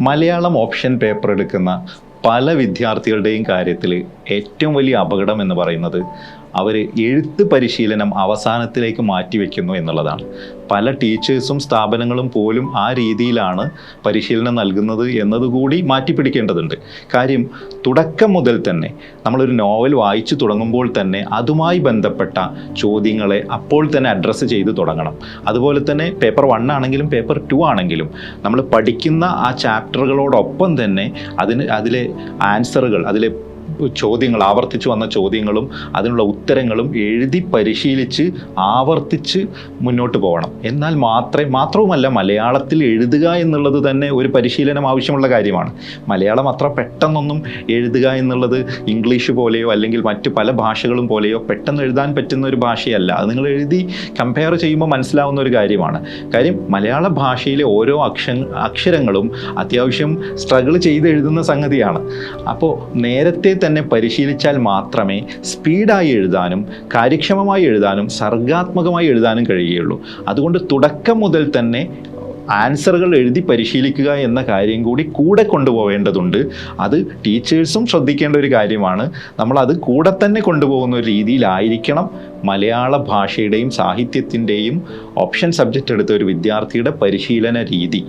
Malayalam option paper എടുക്കുന്ന പല വിദ്യാർത്ഥികളുടെയും കാര്യത്തിൽ ഏറ്റവും വലിയ അപകടം എന്ന് പറയുന്നത് അവർ എഴുത്ത് പരിശീലനം അവസാനത്തിലേക്ക് മാറ്റിവെക്കുന്നു എന്നുള്ളതാണ്. പല ടീച്ചേഴ്സും സ്ഥാപനങ്ങളും പോലും ആ രീതിയിലാണ് പരിശീലനം നൽകുന്നത് എന്നതുകൂടി മാറ്റിപ്പിടിക്കേണ്ടതുണ്ട്. കാര്യം തുടക്കം മുതൽ തന്നെ നമ്മളൊരു നോവൽ വായിച്ചു തുടങ്ങുമ്പോൾ തന്നെ അതുമായി ബന്ധപ്പെട്ട ചോദ്യങ്ങളെ അപ്പോൾ തന്നെ അഡ്രസ്സ് ചെയ്ത് തുടങ്ങണം. അതുപോലെ തന്നെ പേപ്പർ 1 ആണെങ്കിലും പേപ്പർ 2 ആണെങ്കിലും നമ്മൾ പഠിക്കുന്ന ആ ചാപ്റ്ററുകളോടൊപ്പം തന്നെ അതിലെ ആൻസറുകൾ, അതിലെ ചോദ്യങ്ങൾ, ആവർത്തിച്ച് വന്ന ചോദ്യങ്ങളും അതിനുള്ള ഉത്തരങ്ങളും എഴുതി പരിശീലിച്ച് ആവർത്തിച്ച് മുന്നോട്ട് പോകണം. എന്നാൽ മാത്രവുമല്ല മലയാളത്തിൽ എഴുതുക എന്നുള്ളത് തന്നെ ഒരു പരിശീലനം ആവശ്യമുള്ള കാര്യമാണ്. മലയാളം അത്ര പെട്ടെന്നൊന്നും എഴുതുക എന്നുള്ളത് ഇംഗ്ലീഷ് പോലെയോ അല്ലെങ്കിൽ മറ്റു പല ഭാഷകളും പോലെയോ പെട്ടെന്ന് എഴുതാൻ പറ്റുന്ന ഒരു ഭാഷയല്ല. അത് നിങ്ങൾ എഴുതി കമ്പയർ ചെയ്യുമ്പോൾ മനസ്സിലാവുന്ന ഒരു കാര്യമാണ്. കാര്യം മലയാള ഭാഷയിലെ ഓരോ അക്ഷരങ്ങളും അത്യാവശ്യം സ്ട്രഗിൾ ചെയ്ത് എഴുതുന്ന സംഗതിയാണ്. അപ്പോൾ നേരത്തെ തന്നെ പരിശീലിച്ചാൽ മാത്രമേ സ്പീഡായി എഴുതാനും കാര്യക്ഷമമായി എഴുതാനും സർഗാത്മകമായി എഴുതാനും കഴിയുകയുള്ളൂ. അതുകൊണ്ട് തുടക്കം മുതൽ തന്നെ ആൻസറുകൾ എഴുതി പരിശീലിക്കുക എന്ന കാര്യം കൂടി കൂടെ കൊണ്ടുപോകേണ്ടതുണ്ട്. അത് ടീച്ചേഴ്സും ശ്രദ്ധിക്കേണ്ട ഒരു കാര്യമാണ്. നമ്മളത് കൂടെ തന്നെ കൊണ്ടുപോകുന്ന ഒരു രീതിയിലായിരിക്കണം മലയാള ഭാഷയുടെയും സാഹിത്യത്തിൻ്റെയും ഓപ്ഷൻ സബ്ജക്റ്റ് എടുത്ത ഒരു വിദ്യാർത്ഥിയുടെ പരിശീലന രീതി.